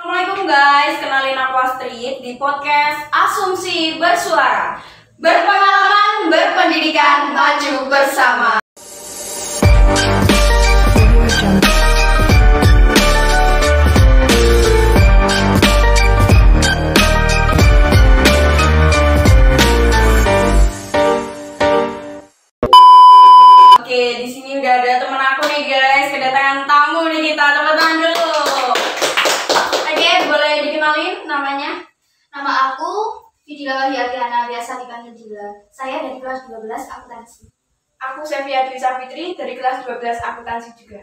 Assalamualaikum guys, kenalin aku Astrid di podcast Asumsi Bersuara. Berpengalaman, berpendidikan, maju bersama. Oke, di sini udah ada temen aku nih guys, kedatangan tamu nih kita, tepuk tangan dulu. Oke, boleh dikenalin namanya? Nama aku Vidila Wahyatiana, biasa dipanggil Dila. Saya dari kelas 12 akuntansi. Aku Sevia Dwi Safitri dari kelas 12 akuntansi juga.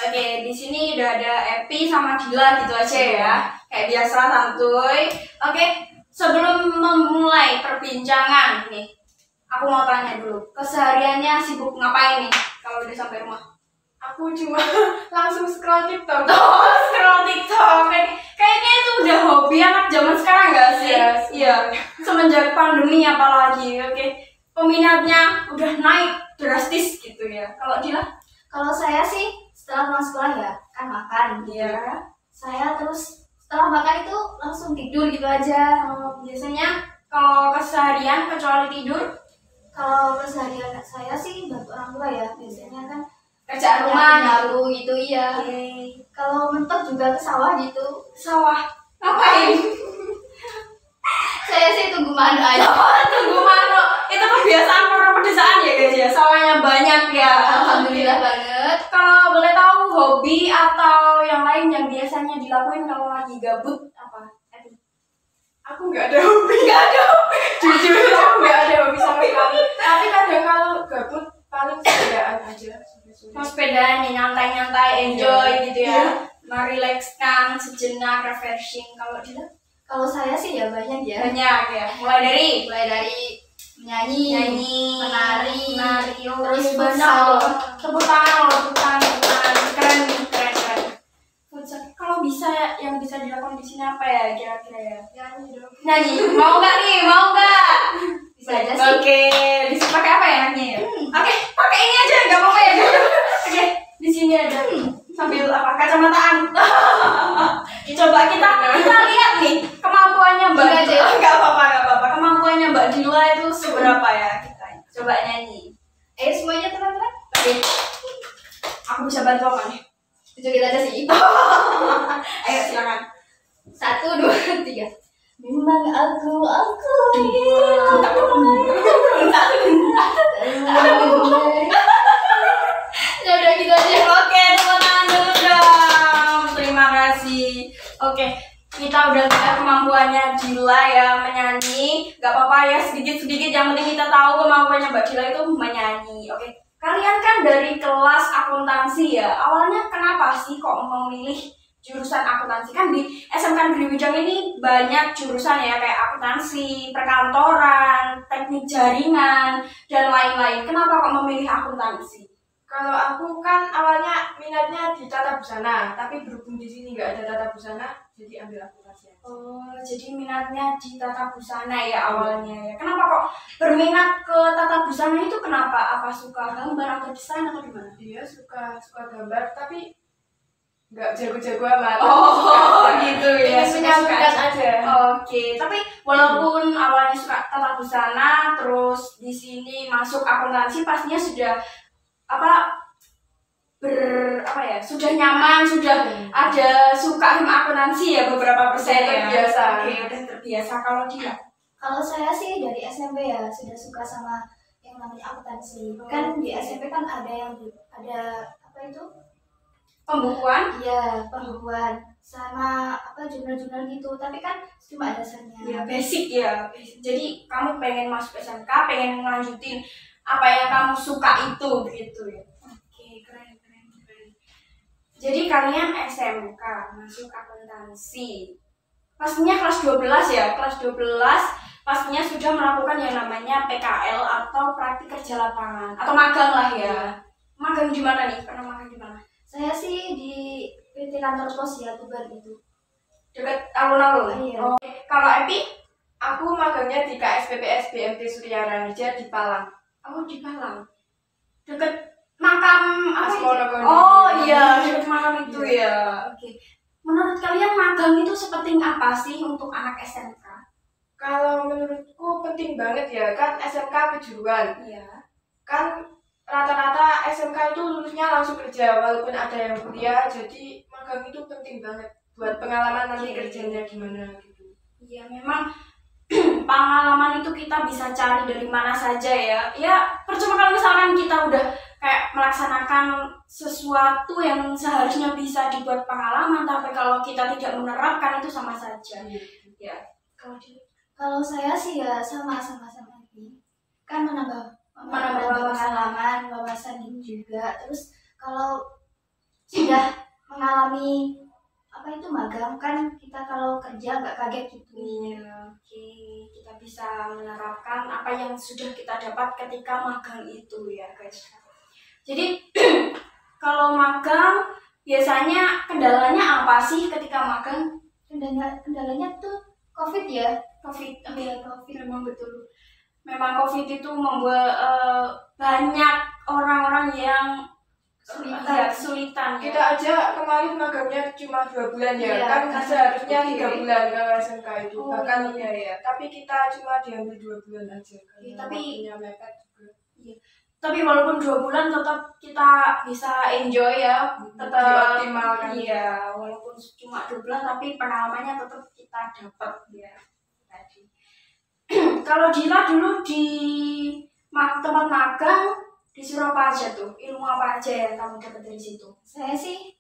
Oke, di sini udah ada Epi sama Dila gitu aja ya. Kayak biasa santuy. Oke, sebelum memulai perbincangan nih, aku mau tanya dulu, kesehariannya sibuk ngapain nih kalau udah sampai rumah? Aku cuma langsung scroll TikTok. Oh, scroll TikTok. Kayaknya itu udah hobi anak zaman sekarang gak sih? Iya. Semenjak pandemi apalagi. Oke. Peminatnya udah naik drastis gitu ya. Kalau Dila? Kalau saya sih setelah pulang sekolah ya kan makan. Iya. Saya terus setelah makan itu langsung tidur gitu aja. Biasanya kalau keseharian kecuali tidur, Kalau keseharian saya sih bantu orang tua ya. Biasanya kan kerjaan rumah nyapu gitu iya. Oke. Kalau mentok juga ke sawah gitu. Sawah. Ngapain? Saya sih tunggu madu aja. Tunggu mano. Itu kebiasaan orang pedesaan ya guys ya. Sawahnya banyak ya. Alhamdulillah banget. Kalau boleh tahu hobi atau yang lain yang biasanya dilakuin kalau lagi gabut apa? Aku nggak ada hobi. Nggak ada hobi. Jujur aku nggak ada hobi sama sekali. Tapi kadang kalau gabut paling sepedaan aja. Mau sepedaan ya, nyantai-nyantai, enjoy gitu ya. Iya. Merilekskan sejenak, refreshing. Kalau Dila? Kalau saya sih ya banyak ya. Banyak ya. Mulai dari Menyanyi, menari, terus terus banyak futsal. loh. Tepuk tangan. Keren. Kalau bisa yang bisa dilakukan di sini apa ya kira-kira ya? Nyanyi dong. Nyanyi. Mau nggak nih? Mau nggak? Bisa aja sih. Oke, bisa pakai apa ya nyanyi? Oke, pakai ini aja nggak apa-apa ya. Oke, di sini aja. Sambil apa? Kacamataan. Coba kita lihat nih kemampuannya Mbak. Gini aja ya? Nggak apa-apa. Kemampuannya Mbak Dila itu seberapa ya kita? Coba nyanyi. Ayo semuanya teman-teman. Oke. Aku bisa bantu apa nih? Joget aja sih. Ayo silakan. 1, 2, 3. Memang aku ya udah gitu aja. Oke, tepuk tangan dulu dong. Terima kasih. Oke, kita udah lihat kemampuannya Dila ya menyanyi. Gak apa-apa ya, sedikit-sedikit. Yang penting kita tahu kemampuannya Mbak Dila itu menyanyi. Oke, kalian kan dari kelas akuntansi ya. Awalnya kenapa sih kok memilih jurusan akuntansi? Kan di SMK Negeri Widang ini banyak jurusan ya, kayak akuntansi, perkantoran, teknik jaringan, dan lain-lain. Kenapa kok memilih akuntansi? Kalau aku kan awalnya minatnya di tata busana, tapi berhubung di sini nggak ada tata busana, jadi ambil akuntansi. Oh, jadi minatnya di tata busana ya awalnya ya. Kenapa kok berminat ke tata busana itu kenapa? Apa suka gambar atau desain atau gimana? Dia suka gambar, tapi nggak jago-jago amat. Oh, gitu ya. Ingin menyalurkan aja. Oke, tapi walaupun awalnya suka tata busana, terus di sini masuk akuntansi, pastinya sudah sudah nyaman, sudah ada suka sama akuntansi ya beberapa persen ya. Terbiasa. Oke, udah terbiasa. Kalau dia? Kalau saya sih dari SMP ya sudah suka sama yang namanya akuntansi. Kan di SMP kan ada apa itu? Pembukuan? Iya, pembukuan sama jurnal-jurnal gitu. Tapi kan cuma dasarnya. Ya basic ya. Jadi kamu pengen masuk SMK, pengen ngelanjutin apa yang kamu suka itu gitu ya. Oke, keren. Jadi kalian SMK masuk akuntansi. Pastinya kelas 12 ya. Kelas 12 pastinya sudah melakukan yang namanya PKL atau praktik kerja lapangan atau magang lah ya. Magang di mana nih? Pernah magang di mana? Saya sih di PT Kantor Pos ya, Tubar gitu. Dekat alun-alun. Iya. Oh. Kalau Epi? Aku magangnya di KSPPS BMT Surya Raja di Palang. Oh, di Malang. Deket makam apa itu? Asmonogoro. Oh iya, deket makam itu ya. Oke. menurut kalian magang itu sepenting apa sih untuk anak SMK? Kalau menurutku penting banget ya, kan SMK kejuruan. Iya. Kan rata-rata SMK itu lulusnya langsung kerja, walaupun ada yang kuliah, jadi magang itu penting banget buat pengalaman nanti kerjanya gimana gitu. Iya, memang pengalaman itu kita bisa cari dari mana saja ya. Ya, percuma kalau misalkan kita udah kayak melaksanakan sesuatu yang seharusnya bisa dibuat pengalaman, tapi kalau kita tidak menerapkan itu sama saja. Ya. Kalau saya sih ya sama-sama ini. Kan menambah Menambah pengalaman, wawasan juga. Terus kalau sudah mengalami apa itu magang kan kita kalau kerja nggak kaget gitu. Iya, oke. Kita bisa menerapkan apa yang sudah kita dapat ketika magang itu ya, guys. Jadi kalau magang biasanya kendalanya apa sih ketika magang? Kendalanya tuh COVID ya. COVID. Iya, COVID. Memang betul. Memang COVID itu membuat banyak orang-orang yang kesulitan. Kita aja kemarin magangnya cuma 2 bulan ya, Iya, kan seharusnya 3 oke. bulan kalau SMK itu, Oh, bahkan iya, lebih. iya. Tapi kita cuma diambil 2 bulan aja karena Tapi- waktunya mepet juga. Tapi walaupun 2 bulan tetap kita bisa enjoy ya, tetap Dioptimalkan. Iya, walaupun cuma 2 bulan tapi pengalamannya tetap kita dapat ya tadi. Kalau Dila dulu di tempat magang disuruh apa aja tuh? Ilmu apa aja yang kamu dapat dari situ? Saya sih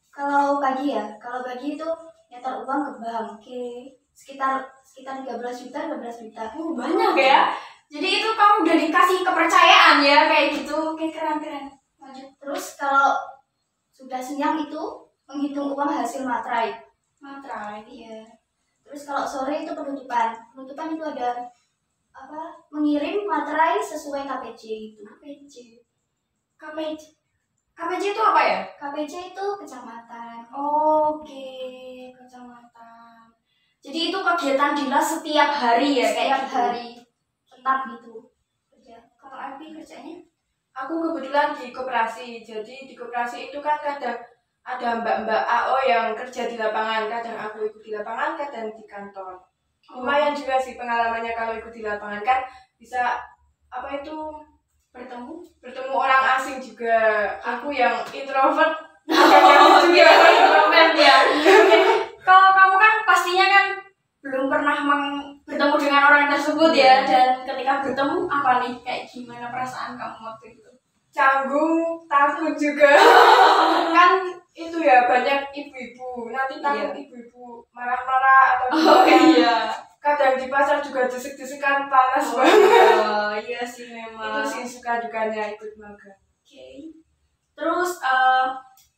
kalau pagi itu nyetor uang ke bank, sekitar 13 juta. Oh, banyak ya. Jadi itu kamu udah dikasih kepercayaan ya kayak gitu. Oke, keren. Lanjut. Terus kalau sudah siang itu menghitung uang hasil materai. Materai. Iya. Terus kalau sore itu penutupan. Penutupan itu ada apa? Mengirim materai sesuai KPJ itu. KPJ itu apa ya? KPJ itu kecamatan. Oke, kecamatan. Jadi itu kegiatan Dila setiap hari ya kayak Setiap gitu? hari tetap gitu kerja. Kalau Alpi kerjanya? Aku kebetulan di koperasi, jadi di koperasi itu kan kadang ada mbak-mbak AO yang kerja di lapangan, kadang aku ikut di lapangan, kadang di kantor. Lumayan juga sih pengalamannya kalau ikut di lapangan, kan bisa apa itu bertemu orang asing juga. Aku yang introvert, Juga introvert ya. Kalau kamu kan pastinya kan belum pernah bertemu dengan orang tersebut ya, dan ketika bertemu apa nih, kayak gimana perasaan kamu waktu itu? canggung, takut juga. Kan itu ya banyak ibu-ibu, nanti takut ibu-ibu marah-marah atau kadang di pasar juga desek-desekan panas banget. Iya sih memang. Itu sih suka dukanya ikut magang. Oke. Terus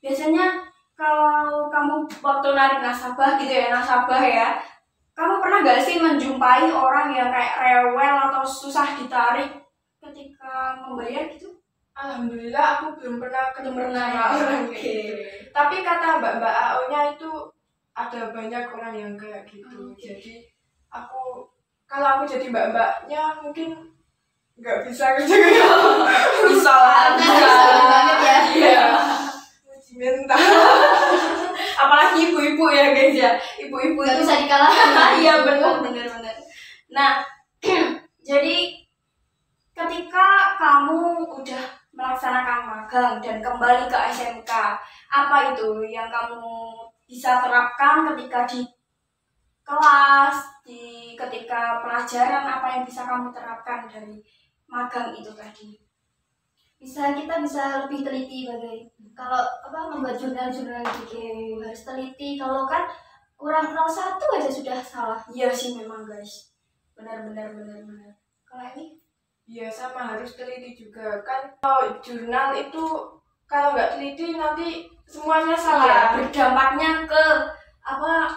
biasanya kalau kamu waktu narik nasabah gitu ya, kamu pernah gak sih menjumpai orang yang kayak rewel atau susah ditarik ketika membayar gitu? Alhamdulillah aku belum pernah ketemu sama orang kayak gitu. Oke. Tapi kata mbak-mbak AO-nya itu ada banyak orang yang kayak gitu. Jadi kalau aku jadi mbak-mbaknya mungkin nggak bisa kerja kayak Bisa lah, Bisa banget ya. Iya. Uji mental. Apalagi ibu-ibu ya guys ya, ibu-ibu Nggak itu bisa dikalahkan. iya benar. Nah, jadi ketika kamu udah melaksanakan magang dan kembali ke SMK, apa itu yang kamu bisa terapkan ketika di kelas, ketika pelajaran, apa yang bisa kamu terapkan dari magang itu tadi? Kita bisa lebih teliti kalau membuat jurnal gitu harus teliti. Kalau kan kurang 01 aja sudah salah. Iya sih memang guys, benar. Kalau ini? Iya sama, harus teliti juga kan. Kalau jurnal itu kalau nggak teliti nanti semuanya salah. Berdampaknya ke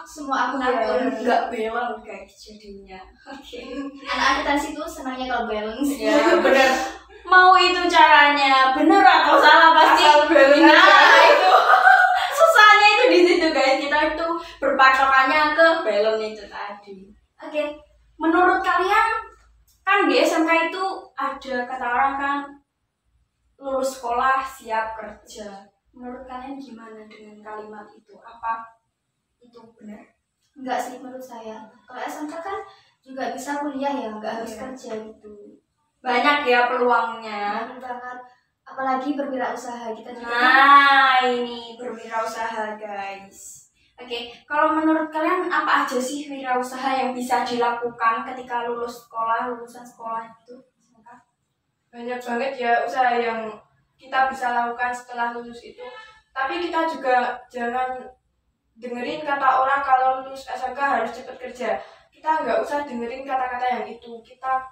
Semua akun nggak balance guys jadinya. Oke. anak akuntansi itu senangnya kalau balance. Ya benar. Mau itu caranya benar atau salah pasti. Asal balance Nah aja. itu susahnya itu di situ guys. Kita itu berpatokannya ke balance itu tadi. Oke. Menurut kalian kan di SMK itu ada kata orang kan lulus sekolah siap kerja. Menurut kalian gimana dengan kalimat itu? Apa Itu benar. Enggak sih menurut saya. Kalau SMK kan juga bisa kuliah ya, nggak harus Iya. kerja gitu. Banyak ya peluangnya. Banyak banget. Apalagi berwirausaha kita juga. Nah, ini berwirausaha, guys. Oke, kalau menurut kalian apa aja sih wirausaha yang bisa dilakukan ketika lulusan sekolah itu? Banyak banget ya usaha yang kita bisa lakukan setelah lulus itu. Tapi kita juga jangan dengerin kata orang kalau lulus SMK harus cepat kerja. Kita nggak usah dengerin kata-kata yang itu. Kita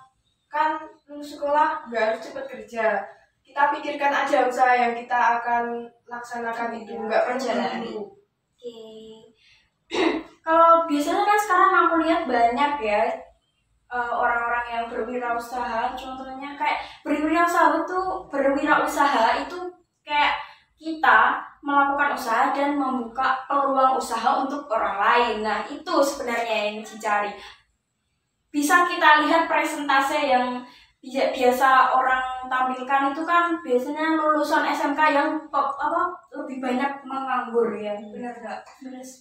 kan lulus sekolah nggak harus cepat kerja. Kita pikirkan aja usaha yang kita akan laksanakan itu, nggak Perjalanan. dulu. Oke. Kalau biasanya kan sekarang aku lihat banyak ya orang-orang yang berwirausaha. Contohnya kayak berwirausaha itu kayak kita melakukan usaha dan membuka peluang usaha untuk orang lain. Nah, itu sebenarnya yang dicari. Bisa kita lihat presentase yang biasa orang tampilkan itu kan biasanya lulusan SMK yang lebih banyak menganggur ya. Benar nggak?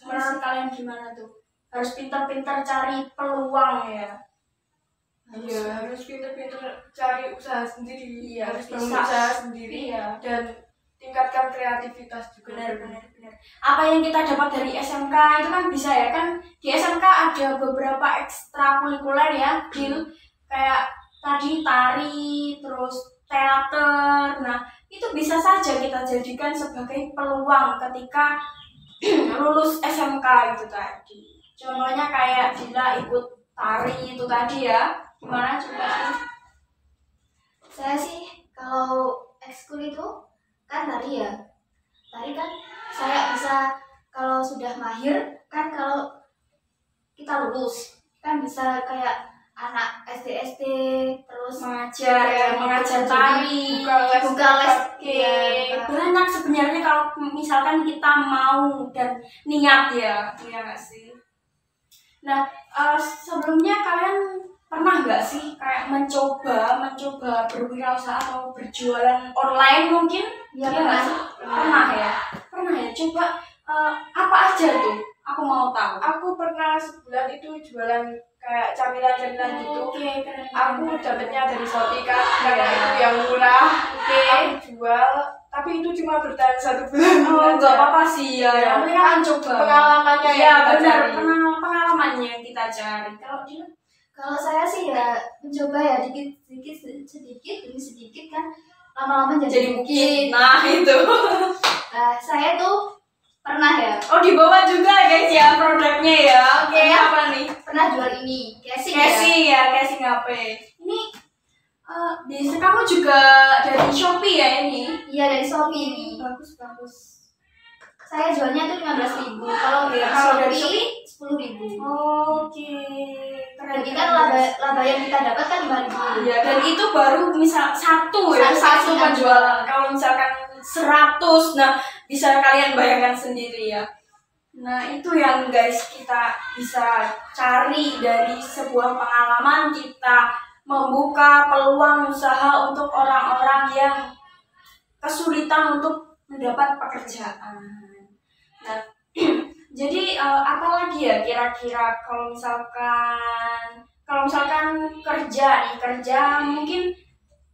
Menurut kalian gimana tuh? Harus pintar-pintar cari peluang ya. Iya, harus pintar-pintar cari usaha sendiri, Iya, harus bisa. bangun usaha sendiri Iya. dan tingkatkan kreativitas juga. Benar. Apa yang kita dapat dari SMK itu kan bisa ya kan, di SMK ada beberapa ekstrakurikuler ya, Gil, kayak tadi tari, terus teater. Nah, itu bisa saja kita jadikan sebagai peluang ketika lulus SMK itu tadi. Contohnya kayak Dila ikut tari itu tadi ya. Gimana coba? Saya sih kalau ekskul itu kan tari ya. Tari kan saya bisa kalau sudah mahir kan, kalau kita lulus kan bisa kayak anak SD terus mengajar tari, buka les. Iya, banyak sebenarnya kalau misalkan kita mau dan niat ya, iya nggak sih? Nah, sebelumnya kalian pernah nggak sih kayak mencoba berwirausaha atau berjualan online mungkin? Iya, nggak sih? Pernah ya. Coba apa aja tuh? Aku mau tahu. Aku pernah sebulan itu jualan kayak camilan-camilan gitu. Oke, keren. Aku dapetnya dari Shopee kan, karena itu yang murah. Aku jual, tapi itu cuma bertahan 1 bulan. Oh, aja. nggak apa-apa sih ya. Yang penting kan coba. Pengalamannya Iya, yang kita benar. cari. Pengalamannya yang kita cari. Kalau dia Kalau saya sih ya mencoba ya sedikit demi sedikit kan, lama-lama jadi bukit. Nah, itu. Nah, saya tuh pernah ya, Oh, dibawa juga guys ya produknya ya. Oke, Pernah. apa nih? pernah jual ini casing Casing HP. Ini biasa kamu juga dari Shopee ya ini? Iya, dari Shopee ini. Bagus. Saya jualnya tuh 15.000. Kalau dari Kalau dari Shopee 10.000. Oke. Jadi kan laba yang kita dapat kan 5.000. Iya, dan itu baru misal satu Satu penjualan. Kalau misalkan 100, nah bisa kalian bayangkan sendiri ya. Nah, itu yang guys kita bisa cari dari sebuah pengalaman kita membuka peluang usaha untuk orang-orang yang kesulitan untuk mendapat pekerjaan. Nah, jadi apa lagi ya kira-kira kalau misalkan kerja mungkin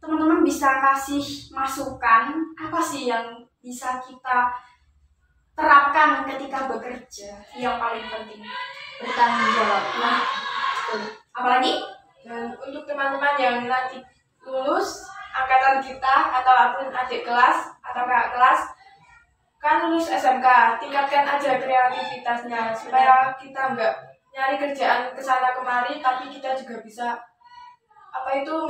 teman-teman bisa kasih masukan apa sih yang bisa kita terapkan ketika bekerja yang paling penting? Bertanggung jawab. Nah, apalagi? Dan untuk teman-teman yang nanti lulus angkatan kita atau adik kelas atau kakak kelas kan lulus SMK, tingkatkan aja kreativitasnya supaya kita nggak nyari kerjaan kesana kemari, tapi kita juga bisa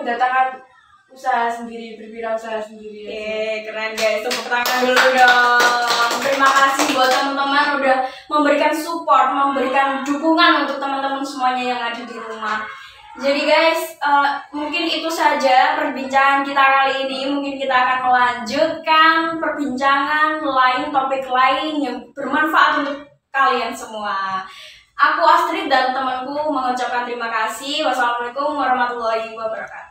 mendatangkan usaha sendiri, berwirausaha sendiri. Oke, keren guys, tepuk tangan dulu dong. Terima kasih buat teman-teman udah memberikan support, memberikan dukungan untuk teman-teman semuanya yang ada di rumah. Jadi guys, mungkin itu saja perbincangan kita kali ini. Mungkin kita akan melanjutkan perbincangan lain, topik lain yang bermanfaat untuk kalian semua. Aku Astrid dan temanku mengucapkan terima kasih. Wassalamualaikum warahmatullahi wabarakatuh.